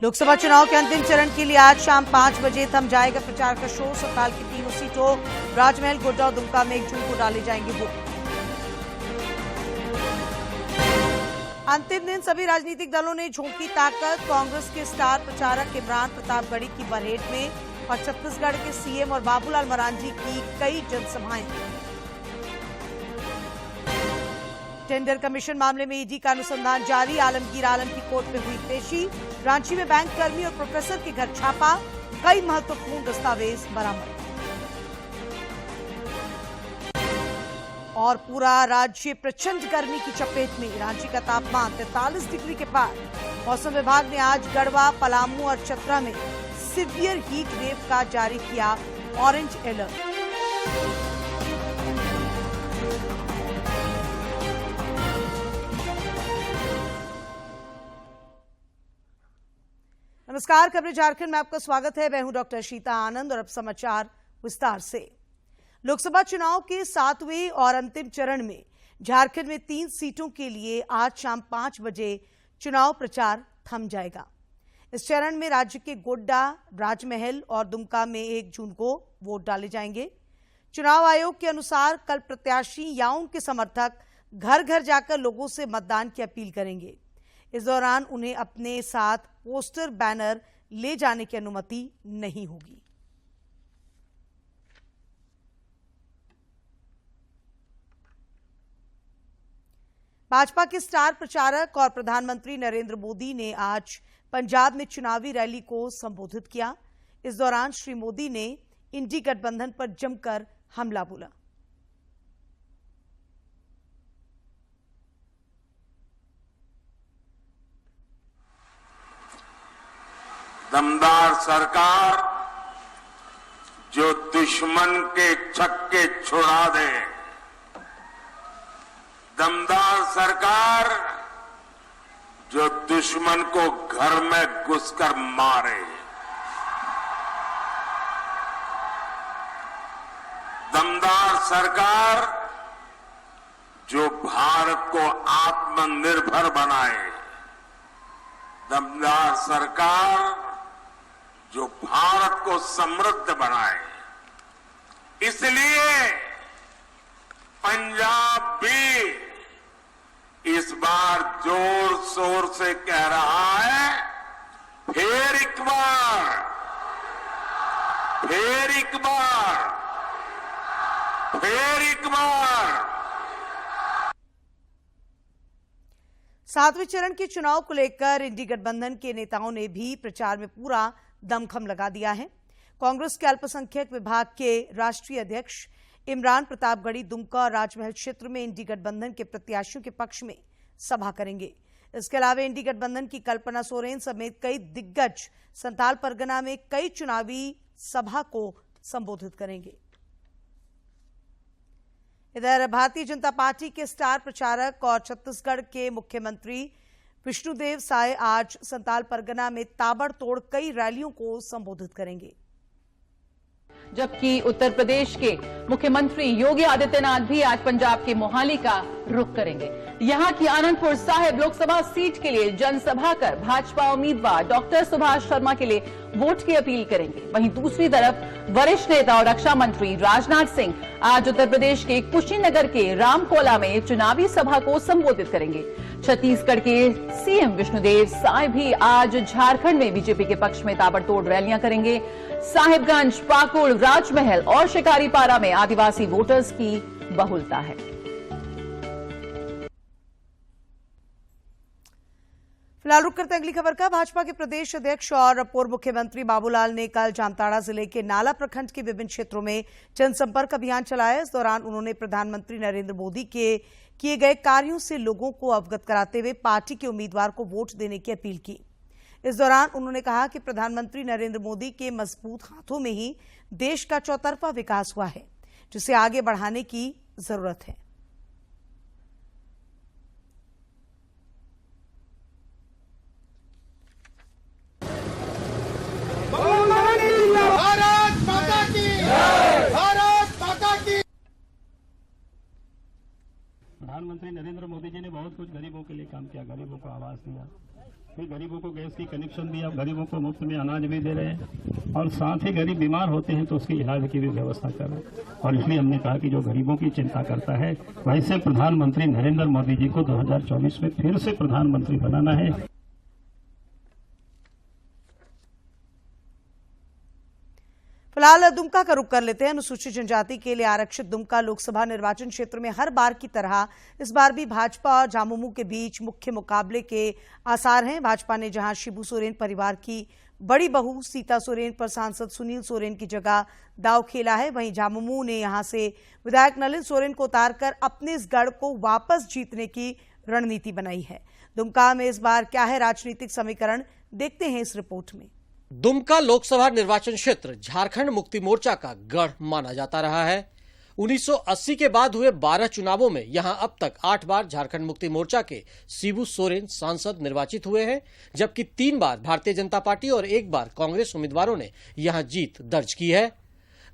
लोकसभा चुनाव के अंतिम चरण के लिए आज शाम 5 बजे थम जाएगा प्रचार का शोर। सतनाल की तीनों सीटों राजमहल, गोड्डा और दुमका में 1 जून को डाले जाएंगे वोट। अंतिम दिन सभी राजनीतिक दलों ने झोंकी ताकत। कांग्रेस के स्टार प्रचारक इमरान प्रतापगढ़ी की बरहेट में और छत्तीसगढ़ के सीएम और बाबूलाल मरांडी की कई जनसभाएं। टेंडर कमीशन मामले में ईडी का अनुसंधान जारी। आलमगीर आलम की कोर्ट में हुई पेशी। रांची में बैंक कर्मी और प्रोफेसर के घर छापा, कई महत्वपूर्ण दस्तावेज बरामद। और पूरा राज्य प्रचंड गर्मी की चपेट में। रांची का तापमान 43 डिग्री के पार। मौसम विभाग ने आज गढ़वा, पलामू और चतरा में सीवियर हीट वेव का जारी किया ऑरेंज अलर्ट। नमस्कार, खबरें झारखंड में आपका स्वागत है। मैं हूं डॉक्टर शीता आनंद और अब समाचार विस्तार से। लोकसभा चुनाव के 7वें और अंतिम चरण में झारखंड में 3 सीटों के लिए आज शाम 5 बजे चुनाव प्रचार थम जाएगा। इस चरण में राज्य के गोड्डा, राजमहल और दुमका में 1 जून को वोट डाले जाएंगे। चुनाव आयोग के अनुसार कल प्रत्याशी या उनके समर्थक घर घर जाकर लोगों से मतदान की अपील करेंगे। इस दौरान उन्हें अपने साथ पोस्टर, बैनर ले जाने की अनुमति नहीं होगी। भाजपा के स्टार प्रचारक और प्रधानमंत्री नरेंद्र मोदी ने आज पंजाब में चुनावी रैली को संबोधित किया। इस दौरान श्री मोदी ने इंडी गठबंधन पर जमकर हमला बोला। दमदार सरकार जो दुश्मन के छक्के छुड़ा दे, दमदार सरकार जो दुश्मन को घर में घुसकर मारे, दमदार सरकार जो भारत को आत्मनिर्भर बनाए, दमदार सरकार जो भारत को समृद्ध बनाए। इसलिए पंजाब भी इस बार जोर शोर से कह रहा है, फिर एक बार, फिर एक बार, फिर एक बार। 7वें चरण के चुनाव को लेकर इंडी गठबंधन के नेताओं ने भी प्रचार में पूरा दमखम लगा दिया है। कांग्रेस के अल्पसंख्यक विभाग के राष्ट्रीय अध्यक्ष इमरान प्रतापगढ़ी दुमका और राजमहल क्षेत्र में इंडी गठबंधन के प्रत्याशियों के पक्ष में सभा करेंगे। इसके अलावा इंडी गठबंधन की कल्पना सोरेन समेत कई दिग्गज संताल परगना में कई चुनावी सभा को संबोधित करेंगे। इधर भारतीय जनता पार्टी के स्टार प्रचारक और छत्तीसगढ़ के मुख्यमंत्री विष्णुदेव साय आज संताल परगना में ताबड़तोड़ कई रैलियों को संबोधित करेंगे। जबकि उत्तर प्रदेश के मुख्यमंत्री योगी आदित्यनाथ भी आज पंजाब के मोहाली का रुख करेंगे। यहां की आनंदपुर साहिब लोकसभा सीट के लिए जनसभा कर भाजपा उम्मीदवार डॉक्टर सुभाष शर्मा के लिए वोट की अपील करेंगे। वहीं दूसरी तरफ वरिष्ठ नेता और रक्षा मंत्री राजनाथ सिंह आज उत्तर प्रदेश के कुशीनगर के रामकोला में चुनावी सभा को संबोधित करेंगे। छत्तीसगढ़ के सीएम विष्णुदेव साय भी आज झारखंड में बीजेपी के पक्ष में ताबड़तोड़ रैलियां करेंगे। साहिबगंज, पाकुड़, राजमहल और शिकारीपारा में आदिवासी वोटर्स की बहुलता है। फिलहाल रुक करते अगली खबर का। भाजपा के प्रदेश अध्यक्ष और पूर्व मुख्यमंत्री बाबूलाल ने कल जामताड़ा जिले के नाला प्रखंड के विभिन्न क्षेत्रों में जनसंपर्क अभियान चलाया। इस दौरान उन्होंने प्रधानमंत्री नरेंद्र मोदी के किए गए कार्यों से लोगों को अवगत कराते हुए पार्टी के उम्मीदवार को वोट देने की अपील की। इस दौरान उन्होंने कहा कि प्रधानमंत्री नरेंद्र मोदी के मजबूत हाथों में ही देश का चौतरफा विकास हुआ है, जिसे आगे बढ़ाने की जरूरत है। भारत माता की, भारत माता की। प्रधानमंत्री नरेंद्र मोदी जी ने बहुत कुछ गरीबों के लिए काम किया, गरीबों को आवास दिया, फिर गरीबों को गैस की कनेक्शन दिया, गरीबों को मुफ्त में अनाज भी दे रहे हैं और साथ ही गरीब बीमार होते हैं तो उसके इलाज की भी व्यवस्था कर रहे हैं। और इसलिए हमने कहा कि जो गरीबों की चिंता करता है वैसे प्रधानमंत्री नरेंद्र मोदी जी को 2024 में फिर से प्रधानमंत्री बनाना है। फिलहाल दुमका का रुख कर लेते हैं। अनुसूचित जनजाति के लिए आरक्षित दुमका लोकसभा निर्वाचन क्षेत्र में हर बार की तरह इस बार भी भाजपा और झामुमो के बीच मुख्य मुकाबले के आसार हैं। भाजपा ने जहां शिबू सोरेन परिवार की बड़ी बहू सीता सोरेन पर सांसद सुनील सोरेन की जगह दांव खेला है, वहीं झामुमो ने यहां से विधायक नलिन सोरेन को उतारकर अपने इस गढ़ को वापस जीतने की रणनीति बनाई है। दुमका में इस बार क्या है राजनीतिक समीकरण, देखते हैं इस रिपोर्ट में। दुमका लोकसभा निर्वाचन क्षेत्र झारखंड मुक्ति मोर्चा का गढ़ माना जाता रहा है। 1980 के बाद हुए 12 चुनावों में यहां अब तक 8 बार झारखंड मुक्ति मोर्चा के शिबू सोरेन सांसद निर्वाचित हुए हैं, जबकि 3 बार भारतीय जनता पार्टी और 1 बार कांग्रेस उम्मीदवारों ने यहां जीत दर्ज की है।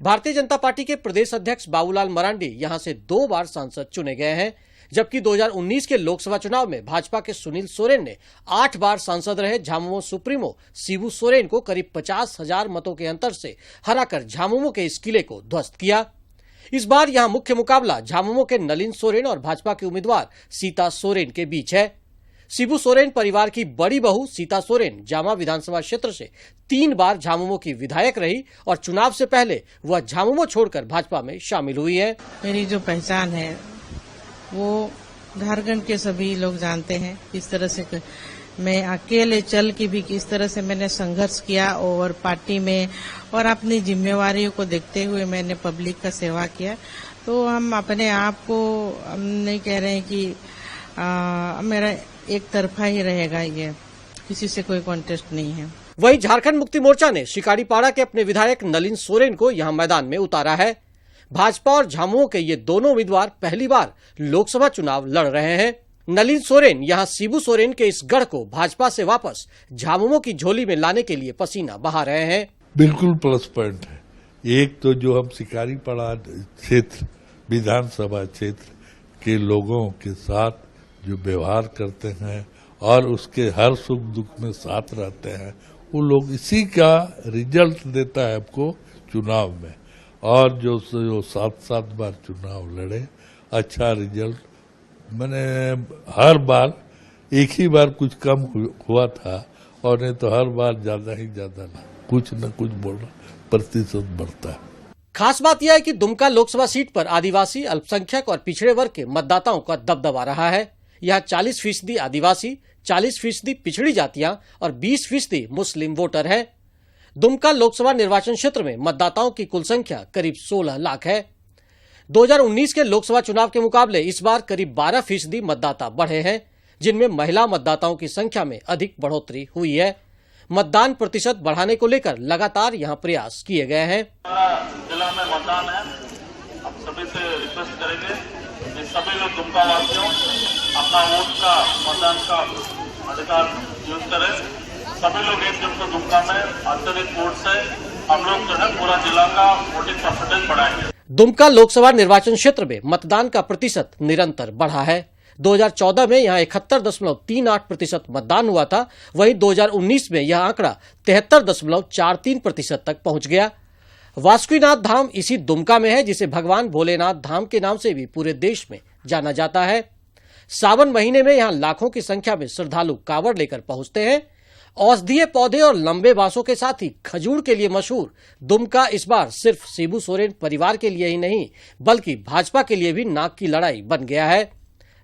भारतीय जनता पार्टी के प्रदेश अध्यक्ष बाबूलाल मरांडी यहां से 2 बार सांसद चुने गए हैं, जबकि 2019 के लोकसभा चुनाव में भाजपा के सुनील सोरेन ने 8 बार सांसद रहे झामुमो सुप्रीमो शिबू सोरेन को करीब 50,000 मतों के अंतर से हराकर झामुमो के इस किले को ध्वस्त किया। इस बार यहां मुख्य मुकाबला झामुमो के नलिन सोरेन और भाजपा के उम्मीदवार सीता सोरेन के बीच है। शिबू सोरेन परिवार की बड़ी बहू सीता सोरेन जामा विधानसभा क्षेत्र से 3 बार झामुमो की विधायक रही और चुनाव से पहले वह झामुमो छोड़कर भाजपा में शामिल हुई है। मेरी जो पहचान है वो झारखंड के सभी लोग जानते हैं। किस तरह से मैं अकेले चल के भी किस तरह से मैंने संघर्ष किया और पार्टी में और अपनी जिम्मेवारियों को देखते हुए मैंने पब्लिक का सेवा किया। तो हम अपने आप को हम नहीं कह रहे हैं कि मेरा एक तरफा ही रहेगा, ये किसी से कोई कॉन्टेस्ट नहीं है। वहीं झारखंड मुक्ति मोर्चा ने शिकारीपाड़ा के अपने विधायक नलिन सोरेन को यहां मैदान में उतारा है। भाजपा और झामुमो के ये दोनों उम्मीदवार पहली बार लोकसभा चुनाव लड़ रहे हैं। नलिन सोरेन यहां शिबू सोरेन के इस गढ़ को भाजपा से वापस झामुमो की झोली में लाने के लिए पसीना बहा रहे हैं। बिल्कुल प्लस पॉइंट है। एक तो जो हम शिकारीपाड़ा क्षेत्र विधानसभा क्षेत्र के लोगों के साथ जो व्यवहार करते हैं और उसके हर सुख दुख में साथ रहते हैं, वो लोग इसी का रिजल्ट देता है आपको चुनाव में। और जो 7 बार चुनाव लड़े, अच्छा रिजल्ट, मैंने हर बार एक ही बार कुछ कम हुआ था और नहीं तो हर बार ज्यादा ही ज्यादा कुछ न कुछ प्रतिशत बढ़ता है। खास बात यह है कि दुमका लोकसभा सीट पर आदिवासी, अल्पसंख्यक और पिछड़े वर्ग के मतदाताओं का दबदबा रहा है। यहाँ 40% आदिवासी, 40% पिछड़ी जातियां और 20% मुस्लिम वोटर हैं। दुमका लोकसभा निर्वाचन क्षेत्र में मतदाताओं की कुल संख्या करीब 16 लाख है। 2019 के लोकसभा चुनाव के मुकाबले इस बार करीब 12% मतदाता बढ़े हैं, जिनमें महिला मतदाताओं की संख्या में अधिक बढ़ोतरी हुई है। मतदान प्रतिशत बढ़ाने को लेकर लगातार यहां प्रयास किए गए हैं। जिला में मतदान है, आप सभी से रिक्वेस्ट करेंगे कि सभी लोग दुमका वासियों अपना वोट का मतदान का अधिकार यूज करें। सभी लोग एक जन को दुमका में अत्यधिक वोट से हम लोग जो है पूरा जिला का वोटिंग परसेंटेज बढ़ाएंगे। दुमका लोकसभा निर्वाचन क्षेत्र में मतदान का प्रतिशत निरंतर बढ़ा है। 2014 में यहां 71.38% मतदान हुआ था, वहीं 2019 में यह आंकड़ा 73.43% तक पहुंच गया। वासुकीनाथ धाम इसी दुमका में है, जिसे भगवान भोलेनाथ धाम के नाम से भी पूरे देश में जाना जाता है। सावन महीने में यहां लाखों की संख्या में श्रद्धालु कांवड़ लेकर पहुंचते हैं। औषधीय पौधे और लंबे बांसों के साथ ही खजूर के लिए मशहूर दुमका इस बार सिर्फ शिबू सोरेन परिवार के लिए ही नहीं, बल्कि भाजपा के लिए भी नाक की लड़ाई बन गया है।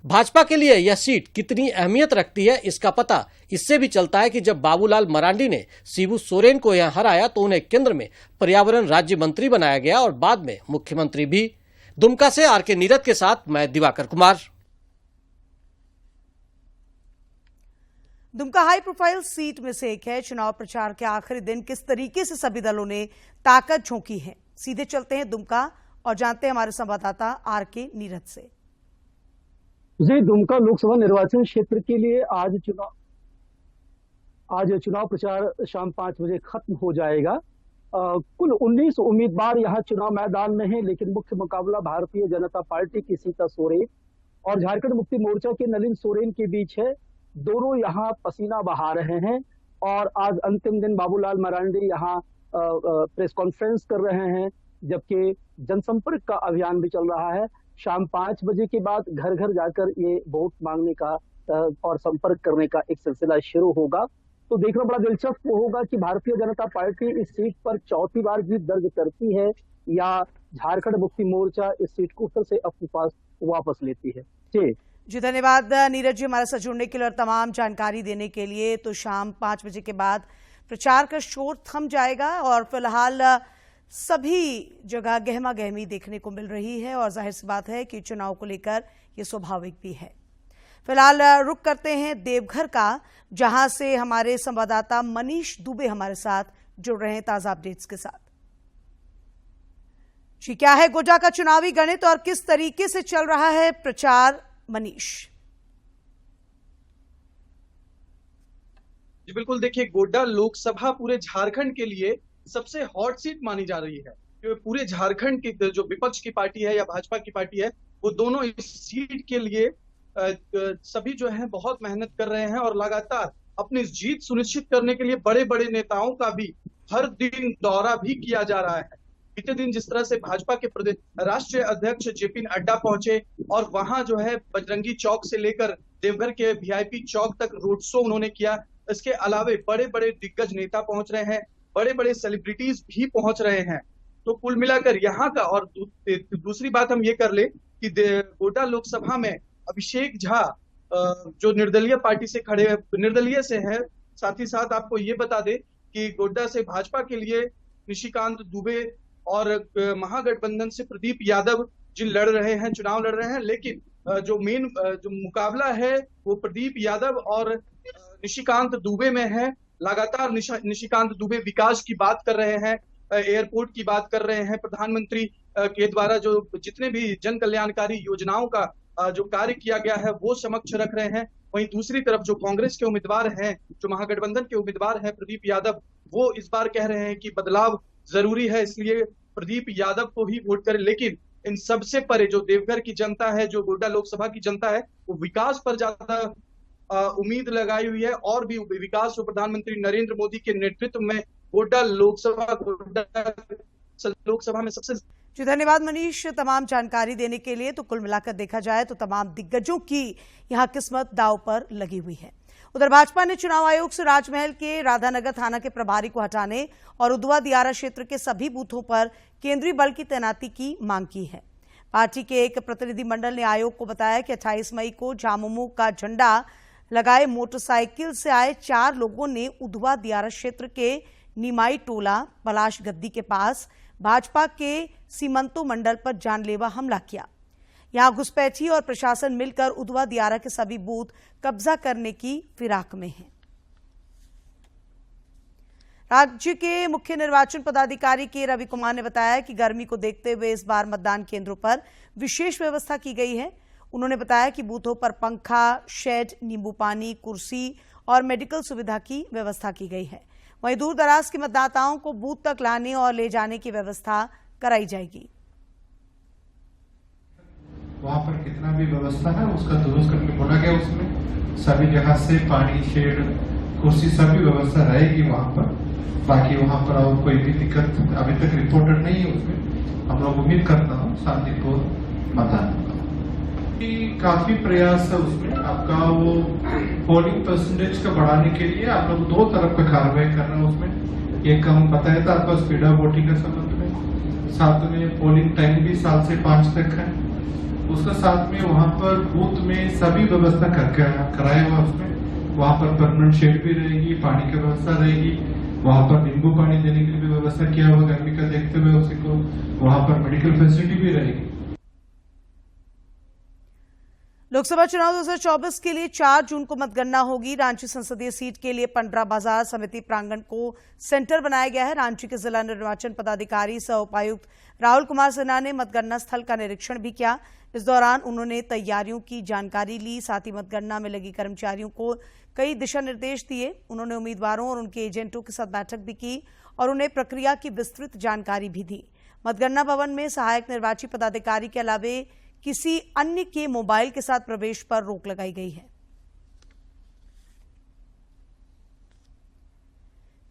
भाजपा के लिए यह सीट कितनी अहमियत रखती है, इसका पता इससे भी चलता है कि जब बाबूलाल मरांडी ने शिबू सोरेन को यहां हराया तो उन्हें केंद्र में पर्यावरण राज्य मंत्री बनाया गया और बाद में मुख्यमंत्री भी। दुमका से आर.के. नीरद के साथ मैं Diwakar Kumar. Dumka high profile seat में से एक है। चुनाव प्रचार के आखिरी दिन किस तरीके से सभी दलों ने ताकत झोंकी है, सीधे चलते हैं दुमका और जानते हैं हमारे संवाददाता आर.के. नीरद से। जी, दुमका लोकसभा निर्वाचन क्षेत्र के लिए आज चुनाव प्रचार शाम 5 बजे खत्म हो जाएगा। कुल 19 उम्मीदवार यहां चुनाव मैदान में हैं, लेकिन मुख्य मुकाबला भारतीय जनता पार्टी की सीता सोरेन और झारखंड मुक्ति मोर्चा के नलिन सोरेन के बीच है। दोनों यहाँ पसीना बहा रहे हैं और आज अंतिम दिन बाबूलाल मरांडी यहाँ प्रेस कॉन्फ्रेंस कर रहे हैं, जबकि जनसंपर्क का अभियान भी चल रहा है। शाम 5 बजे के बाद घर घर जाकर ये वोट मांगने का और संपर्क करने का एक सिलसिला शुरू होगा। तो देखना बड़ा दिलचस्प होगा कि भारतीय जनता पार्टी इस सीट पर चौथी बार जीत दर्ज करती है या झारखंड मुक्ति मोर्चा इस सीट को फिर से अपने पास वापस लेती है। जी धन्यवाद नीरज जी हमारे साथ जुड़ने के लिए और तमाम जानकारी देने के लिए। तो शाम 5 बजे के बाद प्रचार का शोर थम जाएगा और फिलहाल सभी जगह गहमा गहमी देखने को मिल रही है और जाहिर सी बात है कि चुनाव को लेकर ये स्वाभाविक भी है। फिलहाल रुक करते हैं देवघर का, जहां से हमारे संवाददाता मनीष दुबे हमारे साथ जुड़ रहे हैं ताजा अपडेट्स के साथ। जी क्या है गोड्डा का चुनावी गणित और किस तरीके से चल रहा है प्रचार, मनीष? जी बिल्कुल, देखिए गोड्डा लोकसभा पूरे झारखंड के लिए सबसे हॉट सीट मानी जा रही है, क्योंकि पूरे झारखंड की जो विपक्ष की पार्टी है या भाजपा की पार्टी है, वो दोनों इस सीट के लिए सभी जो है बहुत मेहनत कर रहे हैं और लगातार अपनी जीत सुनिश्चित करने के लिए बड़े बड़े नेताओं का भी हर दिन दौरा भी किया जा रहा है। बीते दिन जिस तरह से भाजपा के प्रदेश राष्ट्रीय अध्यक्ष जेपी नड्डा पहुंचे और वहां जो है बजरंगी चौक से लेकर देवघर के वीआईपी चौक तक रोड शो उन्होंने किया। इसके अलावे बड़े बड़े दिग्गज नेता पहुंच रहे हैं, बड़े बड़े सेलिब्रिटीज भी पहुंच रहे हैं। तो कुल मिलाकर यहाँ का, और दूसरी बात हम ये कर ले कि गोड्डा लोकसभा में अभिषेक झा जो निर्दलीय पार्टी से खड़े निर्दलीय से है, साथ ही साथ आपको ये बता दे कि गोड्डा से भाजपा के लिए निशिकांत दुबे और महागठबंधन से प्रदीप यादव जी लड़ रहे हैं, चुनाव लड़ रहे हैं। लेकिन जो मेन जो मुकाबला है वो प्रदीप यादव और निशिकांत दुबे में है। लगातार निशिकांत दुबे विकास की बात कर रहे हैं, एयरपोर्ट की बात कर रहे हैं, प्रधानमंत्री के द्वारा जो जितने भी जन कल्याणकारी योजनाओं का जो कार्य किया गया है वो समक्ष रख रहे हैं। वहीं दूसरी तरफ जो कांग्रेस के उम्मीदवार हैं, जो महागठबंधन के उम्मीदवार हैं प्रदीप यादव, वो इस बार कह रहे हैं कि बदलाव जरूरी है, इसलिए प्रदीप यादव को ही वोट करें। लेकिन इन सबसे परे जो देवघर की जनता है, जो गोड्डा लोकसभा की जनता है, वो विकास पर ज्यादा उम्मीद लगाई हुई है और भी विकास को प्रधानमंत्री नरेंद्र मोदी के नेतृत्व में गोड्डा लोकसभा में सबसे। जी धन्यवाद मनीष तमाम जानकारी देने के लिए। तो कुल मिलाकर देखा जाए तो तमाम दिग्गजों की यहां किस्मत दांव पर लगी हुई है। उधर भाजपा ने चुनाव आयोग से राजमहल के राधानगर थाना के प्रभारी को हटाने और उधवा दियारा क्षेत्र के सभी बूथों पर केंद्रीय बल की तैनाती की मांग की है। पार्टी के एक प्रतिनिधिमंडल ने आयोग को बताया कि 28 मई को झामुमो का झंडा लगाए मोटरसाइकिल से आए 4 लोगों ने उधवा दियारा क्षेत्र के निमाई टोला पलाश गद्दी के पास भाजपा के सीमंतो मंडल पर जानलेवा हमला किया। यहां घुसपैठी और प्रशासन मिलकर उधवा दियारा के सभी बूथ कब्जा करने की फिराक में हैं। राज्य के मुख्य निर्वाचन पदाधिकारी के रवि कुमार ने बताया कि गर्मी को देखते हुए इस बार मतदान केंद्रों पर विशेष व्यवस्था की गई है। उन्होंने बताया कि बूथों पर पंखा, शेड, नींबू पानी, कुर्सी और मेडिकल सुविधा की व्यवस्था की गई है। वहीं दूर दराज के मतदाताओं को बूथ तक लाने और ले जाने की व्यवस्था कराई जाएगी। वहाँ पर कितना भी व्यवस्था है उसका दुरुस्त करके बोला गया, उसमें सभी जगह से पानी, शेड, कुर्सी सभी व्यवस्था रहेगी वहाँ पर। बाकी वहाँ पर और कोई भी दिक्कत अभी तक रिपोर्टेड नहीं है। उसमें हम लोग उम्मीद करता हूँ शांतिपूर्ण मतदान होगा। काफी प्रयास है उसमें आपका वो पोलिंग परसेंटेज का बढ़ाने के लिए आप लोग 2 तरफ का कार्रवाई कर रहे हैं। उसमें एक हम बताया था आपका स्पीड ऑफ वोटिंग के संबंध में, साथ में पोलिंग टाइम भी 7 से 5 तक है। उसका साथ में वहाँ पर बूथ में सभी व्यवस्था कराया हुआ। उसमें वहाँ पर परमानेंट शेड भी रहेगी, पानी की व्यवस्था रहेगी, वहाँ पर नींबू पानी देने के लिए भी व्यवस्था किया हुआ गर्मी का देखते हुए उसी को। वहाँ पर मेडिकल फैसिलिटी भी रहेगी। लोकसभा चुनाव 2024 के लिए 4 जून को मतगणना होगी। रांची संसदीय सीट के लिए पंडरा बाजार समिति प्रांगण को सेंटर बनाया गया है। रांची के जिला निर्वाचन पदाधिकारी सह उपायुक्त राहुल कुमार सिन्हा ने मतगणना स्थल का निरीक्षण भी किया। इस दौरान उन्होंने तैयारियों की जानकारी ली, साथ ही मतगणना में लगे कर्मचारियों को कई दिशा निर्देश दिए। उन्होंने उम्मीदवारों और उनके एजेंटों के साथ बैठक भी की और उन्हें प्रक्रिया की विस्तृत जानकारी भी दी। मतगणना भवन में सहायक निर्वाची पदाधिकारी के अलावे किसी अन्य के मोबाइल के साथ प्रवेश पर रोक लगाई गई है।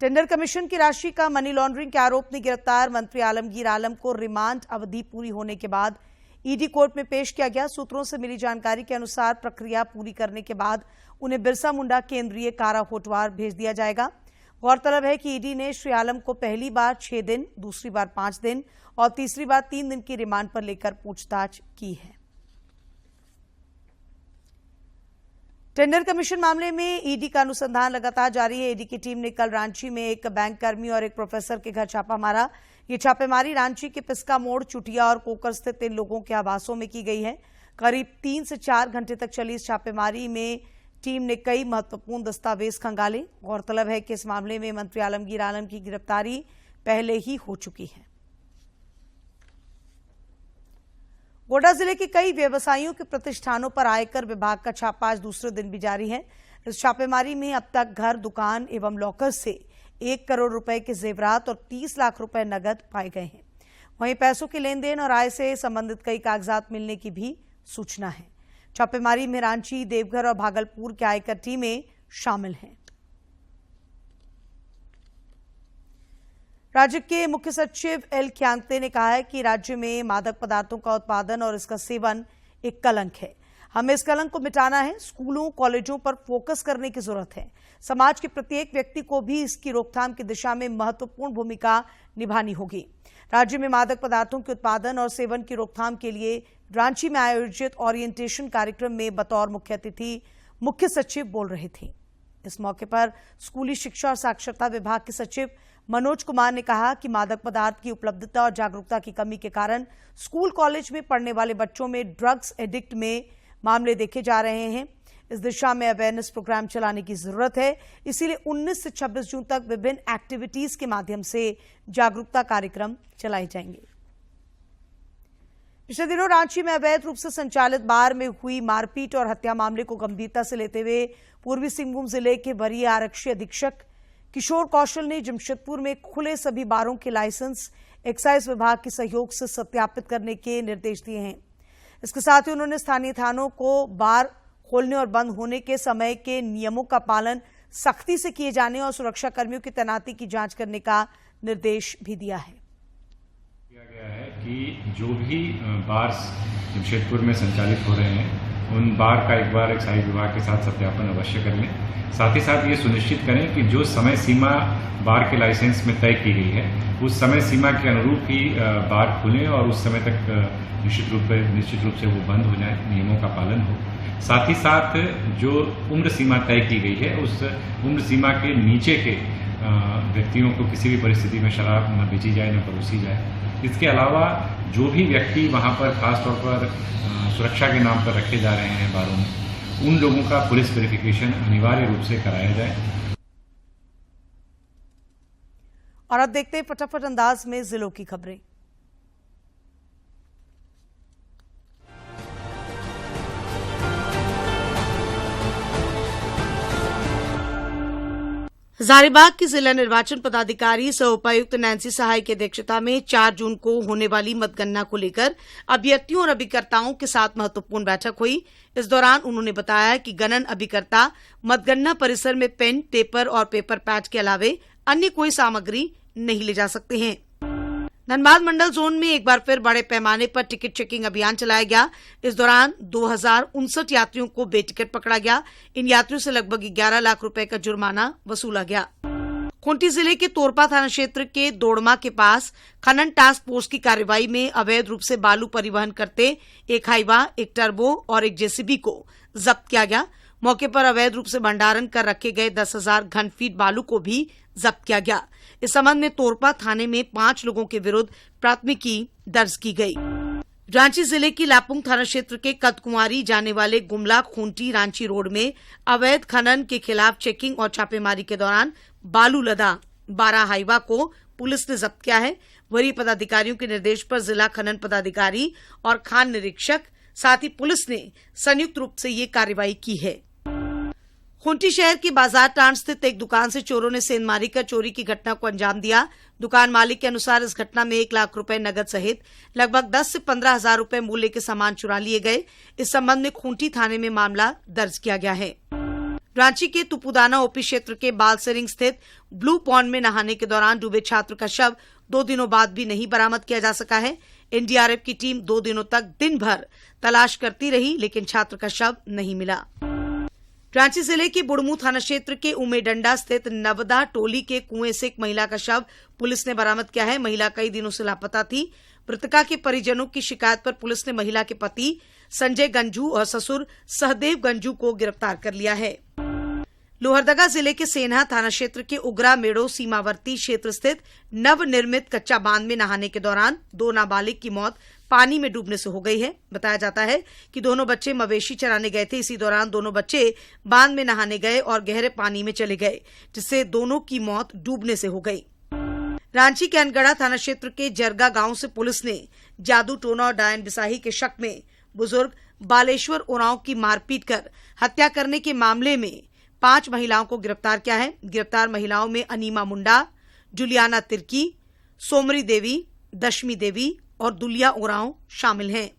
टेंडर कमीशन की राशि का मनी लॉन्ड्रिंग के आरोप में गिरफ्तार मंत्री आलमगीर आलम को रिमांड अवधि पूरी होने के बाद ईडी कोर्ट में पेश किया गया। सूत्रों से मिली जानकारी के अनुसार प्रक्रिया पूरी करने के बाद उन्हें बिरसा मुंडा केंद्रीय कारा होटवार भेज दिया जाएगा। गौरतलब है कि ईडी ने श्री आलम को पहली बार 6 दिन, दूसरी बार 5 दिन और तीसरी बार 3 दिन की रिमांड पर लेकर पूछताछ की है। टेंडर कमीशन मामले में ईडी का अनुसंधान लगातार जारी है। ईडी की टीम ने कल रांची में एक बैंक कर्मी और एक प्रोफेसर के घर छापा मारा। ये छापेमारी रांची के पिस्का मोड़, चुटिया और कोकर स्थित इन लोगों के आवासों में की गई है। करीब 3 से 4 घंटे तक चली इस छापेमारी में टीम ने कई महत्वपूर्ण दस्तावेज खंगाले। गौरतलब है कि इस मामले में मंत्री आलमगीर आलम की गिरफ्तारी पहले ही हो चुकी है। गोड्डा जिले के कई व्यवसायियों के प्रतिष्ठानों पर आयकर विभाग का छापा आज दूसरे दिन भी जारी है। इस छापेमारी में अब तक घर, दुकान एवं लॉकर से 1 करोड़ रुपए के जेवरात और 30 लाख रुपए नगद पाए गए हैं। वहीं पैसों के लेन देन और आय से संबंधित कई कागजात मिलने की भी सूचना है। छापेमारी में रांची, देवघर और भागलपुर की आयकर टीमें शामिल हैं। राज्य के मुख्य सचिव एल ख्यांगते ने कहा है कि राज्य में मादक पदार्थों का उत्पादन और इसका सेवन एक कलंक है। हमें इस कलंक को मिटाना है। स्कूलों, कॉलेजों पर फोकस करने की जरूरत है। समाज के प्रत्येक व्यक्ति को भी इसकी रोकथाम की दिशा में महत्वपूर्ण भूमिका निभानी होगी। राज्य में मादक पदार्थों के उत्पादन और सेवन की रोकथाम के लिए रांची में आयोजित ओरिएंटेशन कार्यक्रम में बतौर मुख्य अतिथि मुख्य सचिव बोल रहे थे। इस मौके पर स्कूली शिक्षा और साक्षरता विभाग के सचिव मनोज कुमार ने कहा कि मादक पदार्थ की उपलब्धता और जागरूकता की कमी के कारण स्कूल, कॉलेज में पढ़ने वाले बच्चों में ड्रग्स एडिक्ट में मामले देखे जा रहे हैं। इस दिशा में अवेयरनेस प्रोग्राम चलाने की जरूरत है। इसीलिए 19 से 26 जून तक विभिन्न एक्टिविटीज के माध्यम से जागरूकता कार्यक्रम चलाए जाएंगे। पिछले दिनों रांची में अवैध रूप से संचालित बार में हुई मारपीट और हत्या मामले को गंभीरता से लेते हुए पूर्वी सिंहभूम जिले के वरीय आरक्षी अधीक्षक किशोर कौशल ने जमशेदपुर में खुले सभी बारों के लाइसेंस एक्साइज विभाग के सहयोग से सत्यापित करने के निर्देश दिए हैं। इसके साथ ही उन्होंने स्थानीय थानों को बार खोलने और बंद होने के समय के नियमों का पालन सख्ती से किए जाने और सुरक्षा कर्मियों की तैनाती की जांच करने का निर्देश भी दिया है। किया गया है कि जो भी बार्स जमशेदपुर में संचालित हो रहे हैं उन बार का एक बार एक्साइज विभाग के साथ सत्यापन अवश्य कर लें। साथ ही साथ ये सुनिश्चित करें कि जो समय सीमा बार के लाइसेंस में तय की गई है उस समय सीमा के अनुरूप ही बार खुलें और उस समय तक निश्चित रूप से वो बंद हो जाए, नियमों का पालन हो। साथ ही साथ जो उम्र सीमा तय की गई है उस उम्र सीमा के नीचे के व्यक्तियों को किसी भी परिस्थिति में शराब न बेची जाए, न परोसी जाए। इसके अलावा जो भी व्यक्ति वहाँ पर खासतौर पर सुरक्षा के नाम पर रखे जा रहे हैं बारों में, उन लोगों का पुलिस वेरिफिकेशन अनिवार्य रूप से कराया जाए। और अब देखते हैं फटाफट अंदाज में जिलों की खबरें। हजारीबाग की जिला निर्वाचन पदाधिकारी सह उपायुक्त नैन्सी सहाय की अध्यक्षता में 4 जून को होने वाली मतगणना को लेकर अभ्यर्थियों और अभिकर्ताओं के साथ महत्वपूर्ण बैठक हुई। इस दौरान उन्होंने बताया कि गणन अभिकर्ता मतगणना परिसर में पेन, पेपर और पेपर पैड के अलावे अन्य कोई सामग्री नहीं ले जा सकते हैं। धनबाद मंडल जोन में एक बार फिर बड़े पैमाने पर टिकट चेकिंग अभियान चलाया गया। इस दौरान 2059 यात्रियों को बेटिकट पकड़ा गया। इन यात्रियों से लगभग 11 लाख रुपए का जुर्माना वसूला गया। खूंटी जिले के तोरपा थाना क्षेत्र के दोड़मा के पास खनन टास्क फोर्स की कार्रवाई में अवैध रूप से बालू परिवहन करते एक हाइवा, एक टर्बो और एक जेसीबी को जब्त किया गया। मौके पर अवैध रूप से भंडारण कर रखे गए 10,000 घन फीट बालू को भी जब्त किया गया। इस संबंध में तोरपा थाने में 5 लोगों के विरुद्ध प्राथमिकी दर्ज की गई। रांची जिले की लापुंग थाना क्षेत्र के कदकुंवारी जाने वाले गुमला खूंटी रांची रोड में अवैध खनन के खिलाफ चेकिंग और छापेमारी के दौरान बालू लदा 12 हाइवा को पुलिस ने जब्त किया है। वरीय पदाधिकारियों के निर्देश पर जिला खनन पदाधिकारी और खान निरीक्षक साथ ही पुलिस ने संयुक्त रूप से ये कार्रवाई की है। खूंटी शहर की बाजार टांड स्थित एक दुकान से चोरों ने सेंधमारी कर चोरी की घटना को अंजाम दिया। दुकान मालिक के अनुसार इस घटना में 1 लाख रुपए नगद सहित लगभग 10 से 15 हजार रुपए मूल्य के सामान चुरा लिए गए। इस संबंध में खूंटी थाने में मामला दर्ज किया गया है। रांची के तुपुदाना ओपी क्षेत्र के बालसरिंग स्थित ब्लू पॉन्ड में नहाने के दौरान डूबे छात्र का शव 2 दिनों बाद भी नहीं बरामद किया जा सका है। एनडीआरएफ की टीम 2 दिनों तक दिन भर तलाश करती रही, लेकिन छात्र का शव नहीं मिला। रांची जिले के बुढ़मू थाना क्षेत्र के उमेडंडा स्थित नवदा टोली के कुएं से एक महिला का शव पुलिस ने बरामद किया है। महिला कई दिनों से लापता थी। मृतका के परिजनों की शिकायत पर पुलिस ने महिला के पति संजय गंजू और ससुर सहदेव गंजू को गिरफ्तार कर लिया है। लोहरदगा जिले के सेन्हा थाना क्षेत्र के उगरा मेड़ो सीमावर्ती क्षेत्र स्थित नवनिर्मित कच्चा बांध में नहाने के दौरान 2 नाबालिग की मौत पानी में डूबने से हो गई है। बताया जाता है कि दोनों बच्चे मवेशी चराने गए थे। इसी दौरान दोनों बच्चे बांध में नहाने गए और गहरे पानी में चले गए, जिससे दोनों की मौत डूबने से हो गई। रांची के अनगढ़ा थाना क्षेत्र के जरगा गांव से पुलिस ने जादू टोना और डायन बिसाही के शक में बुजुर्ग बालेश्वर उरांव की मारपीट कर हत्या करने के मामले में 5 महिलाओं को गिरफ्तार किया है। गिरफ्तार महिलाओं में अनीमा मुंडा, जुलियाना तिर्की, सोमरी देवी, दशमी देवी और दुलिया उरांव शामिल हैं।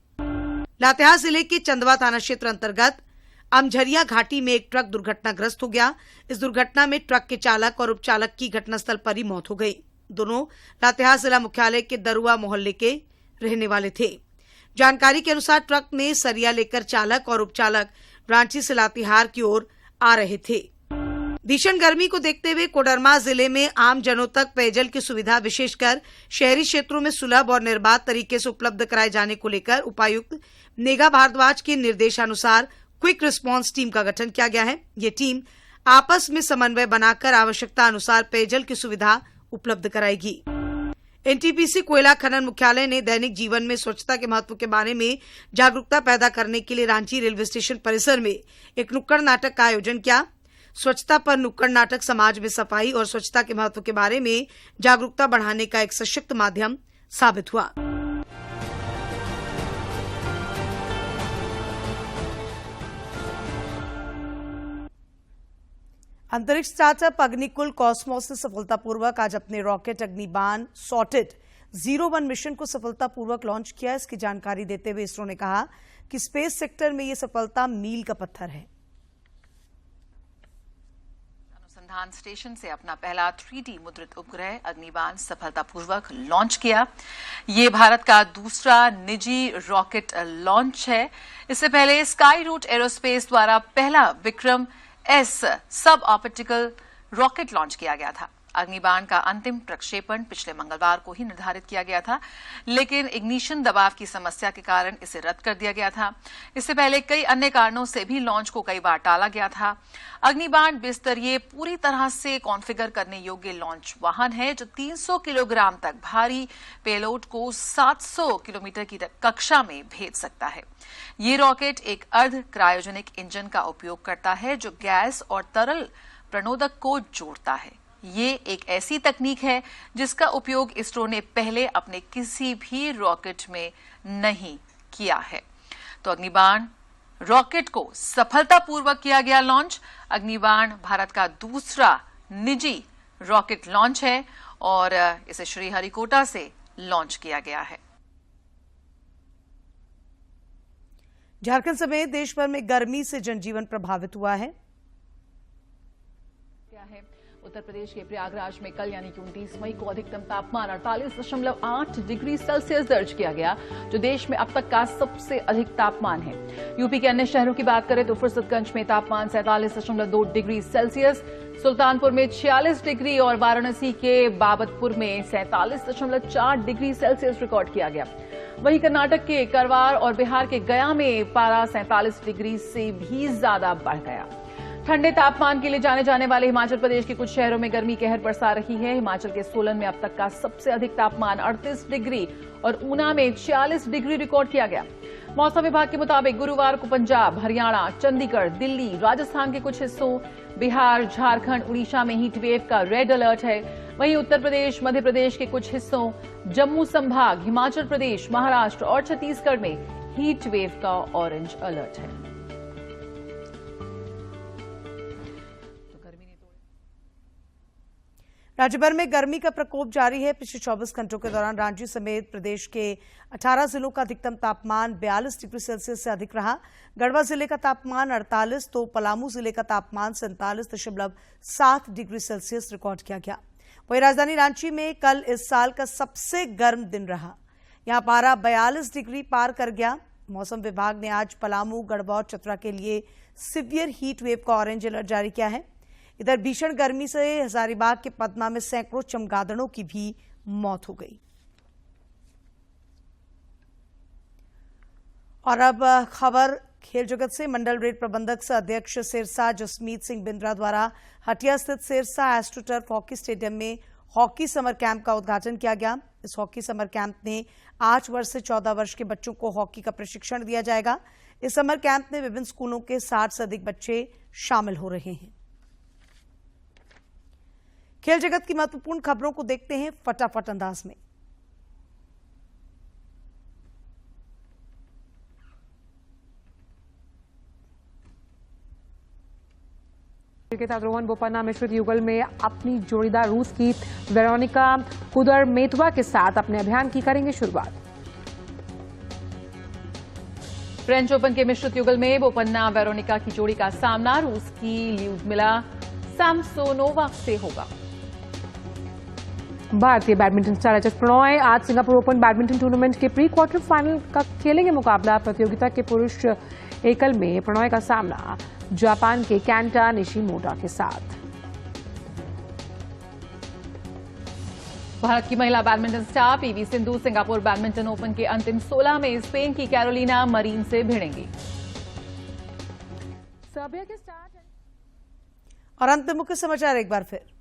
लातेहार जिले के चंदवा थाना क्षेत्र अंतर्गत अमझरिया घाटी में एक ट्रक दुर्घटनाग्रस्त हो गया। इस दुर्घटना में ट्रक के चालक और उपचालक की घटनास्थल पर ही मौत हो गई। दोनों लातेहार जिला मुख्यालय के दरुआ मोहल्ले के रहने वाले थे। जानकारी के अनुसार ट्रक ने सरिया लेकर चालक और उपचालक रांची से लातेहार की ओर आ रहे थे। भीषण गर्मी को देखते हुए कोडरमा जिले में आम जनों तक पेयजल की सुविधा विशेषकर शहरी क्षेत्रों में सुलभ और निर्बाध तरीके से उपलब्ध कराए जाने को लेकर उपायुक्त नेगा भारद्वाज के निर्देशानुसार क्विक रिस्पांस टीम का गठन किया गया है। ये टीम आपस में समन्वय बनाकर आवश्यकता अनुसार पेयजल की सुविधा उपलब्ध कराएगी। एनटीपीसी कोयला खनन मुख्यालय ने दैनिक जीवन में स्वच्छता के महत्व के बारे में जागरूकता पैदा करने के लिए रांची रेलवे स्टेशन परिसर में एक नुक्कड़ नाटक का आयोजन किया। स्वच्छता पर नुक्कड़ नाटक समाज में सफाई और स्वच्छता के महत्व के बारे में जागरूकता बढ़ाने का एक सशक्त माध्यम साबित हुआ। अंतरिक्ष स्टार्टअप अग्निकुल कॉस्मोस ने सफलतापूर्वक आज अपने रॉकेट अग्निबाण सॉर्टेड 01 मिशन को सफलतापूर्वक लॉन्च किया। इसकी जानकारी देते हुए इसरो ने कहा कि स्पेस सेक्टर में यह सफलता मील का पत्थर है। अनुसंधान स्टेशन से अपना पहला 3D मुद्रित उपग्रह अग्निबाण सफलतापूर्वक लॉन्च किया। ये भारत का दूसरा निजी रॉकेट लॉन्च है। इससे पहले स्काई रूट एरोस्पेस द्वारा पहला विक्रम एस सब ऑप्टिकल रॉकेट लॉन्च किया गया था। अग्निबाण का अंतिम प्रक्षेपण पिछले मंगलवार को ही निर्धारित किया गया था, लेकिन इग्निशन दबाव की समस्या के कारण इसे रद्द कर दिया गया था। इससे पहले कई अन्य कारणों से भी लॉन्च को कई बार टाला गया था। अग्निबाण बिस्तरीय पूरी तरह से कॉन्फ़िगर करने योग्य लॉन्च वाहन है जो 300 किलोग्राम तक भारी पेलोड को 700 किलोमीटर की कक्षा में भेज सकता है। ये रॉकेट एक अर्ध क्रायोजेनिक इंजन का उपयोग करता है जो गैस और तरल प्रणोदक को जोड़ता है। ये एक ऐसी तकनीक है जिसका उपयोग इसरो ने पहले अपने किसी भी रॉकेट में नहीं किया है। तो अग्निबाण रॉकेट को सफलतापूर्वक किया गया लॉन्च। अग्निबाण भारत का दूसरा निजी रॉकेट लॉन्च है और इसे श्रीहरिकोटा से लॉन्च किया गया है। झारखंड समेत देश भर में गर्मी से जनजीवन प्रभावित हुआ है। उत्तर प्रदेश के प्रयागराज में कल यानी कि 29 मई को अधिकतम तापमान 48.8 डिग्री सेल्सियस दर्ज किया गया, जो देश में अब तक का सबसे अधिक तापमान है। यूपी के अन्य शहरों की बात करें तो फुर्सतगंज में तापमान 47.2 डिग्री सेल्सियस, सुल्तानपुर में 46 डिग्री और वाराणसी के बाबतपुर में 47.4 डिग्री सेल्सियस रिकॉर्ड किया गया। वहीं कर्नाटक के करवार और बिहार के गया में पारा 47 डिग्री से भी ज्यादा बढ़ गया। ठंडे तापमान के लिए जाने जाने वाले हिमाचल प्रदेश के कुछ शहरों में गर्मी कहर बरसा रही है। हिमाचल के सोलन में अब तक का सबसे अधिक तापमान 38 डिग्री और ऊना में 46 डिग्री रिकॉर्ड किया गया। मौसम विभाग के मुताबिक गुरुवार को पंजाब, हरियाणा, चंडीगढ़, दिल्ली, राजस्थान के कुछ हिस्सों, बिहार, झारखंड, उड़ीसा में हीट वेव का रेड अलर्ट है। वहीं उत्तर प्रदेश, मध्य प्रदेश के कुछ हिस्सों, जम्मू संभाग, हिमाचल प्रदेश, महाराष्ट्र और छत्तीसगढ़ में हीट वेव का ऑरेंज अलर्ट है। राज्य भर में गर्मी का प्रकोप जारी है। पिछले 24 घंटों के दौरान रांची समेत प्रदेश के 18 जिलों का अधिकतम तापमान 42 डिग्री सेल्सियस से अधिक रहा। गढ़वा जिले का तापमान 48 तो पलामू जिले का तापमान 47.7 डिग्री सेल्सियस रिकॉर्ड किया गया। वहीं राजधानी रांची में कल इस साल का सबसे गर्म दिन रहा। यहां पारा 42 डिग्री पार कर गया। मौसम विभाग ने आज पलामू, गढ़वा और चतरा के लिए सीवियर हीट वेव का ऑरेंज अलर्ट जारी किया है। इधर भीषण गर्मी से हजारीबाग के पदमा में सैकड़ों चमगादड़ों की भी मौत हो गई। और अब खबर खेल जगत से। मंडल रेड प्रबंधक सह अध्यक्ष सिरसा जसमीत सिंह बिंद्रा द्वारा हटिया स्थित सिरसा एस्ट्रोटर्फ हॉकी स्टेडियम में हॉकी समर कैंप का उद्घाटन किया गया। इस हॉकी समर कैंप में 8 वर्ष से 14 वर्ष के बच्चों को हॉकी का प्रशिक्षण दिया जाएगा। इस समर कैंप में विभिन्न स्कूलों के 60 से अधिक बच्चे शामिल हो रहे हैं। खेल जगत की महत्वपूर्ण खबरों को देखते हैं फटाफट अंदाज में। रोहन बोपन्ना मिश्रित युगल में अपनी जोड़ीदार रूस की वेरोनिका कुदरमेटोवा के साथ अपने अभियान की करेंगे शुरुआत। फ्रेंच ओपन के मिश्रित युगल में बोपन्ना वेरोनिका की जोड़ी का सामना रूस की ल्यूडमिला सैमसोनोवा से होगा। भारतीय बैडमिंटन स्टार रजत प्रणॉय आज सिंगापुर ओपन बैडमिंटन टूर्नामेंट के प्री क्वार्टर फाइनल का खेलेंगे मुकाबला। प्रतियोगिता के पुरुष एकल में प्रणॉय का सामना जापान के कैंटा निशिमोटा के साथ। भारत की महिला badminton star PV Sindhu Singapore badminton open के अंतिम 16 में स्पेन की कैरोलिना मरीन से भिड़ेंगी। सर्बिया के स्टार और अंत में मुख्य समाचार एक बार फिर।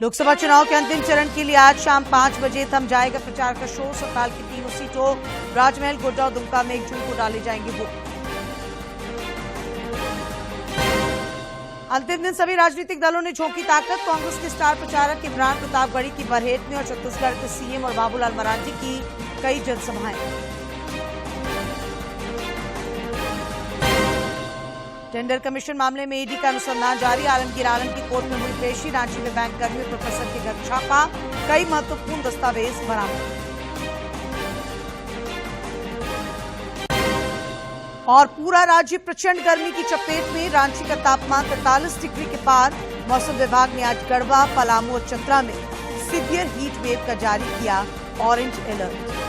लोकसभा चुनाव के अंतिम चरण के लिए आज शाम 5 बजे थम जाएगा प्रचार का शोर। सत्ताल की तीनों सीटों राजमहल, गोड्डा और दुमका में 1 जून को डाले जाएंगे वोट। अंतिम दिन सभी राजनीतिक दलों ने झोंकी ताकत। कांग्रेस के स्टार प्रचारक इमरान प्रतापगढ़ी की बरहेट में और छत्तीसगढ़ के सीएम और बाबूलाल मरांडी की कई जनसभाएं। टेंडर कमीशन मामले में ईडी का अनुसंधान जारी। आलमगीर आलम की कोर्ट में हुई पेशी। रांची में बैंक कर्मी और प्रोफेसर के घर छापा। कई महत्वपूर्ण दस्तावेज बरामद। और पूरा राज्य प्रचंड गर्मी की चपेट में। रांची का तापमान 43 डिग्री के पार। मौसम विभाग ने आज गढ़वा, पलामू और चतरा में सीवियर हीट वेव का जारी किया ऑरेंज अलर्ट।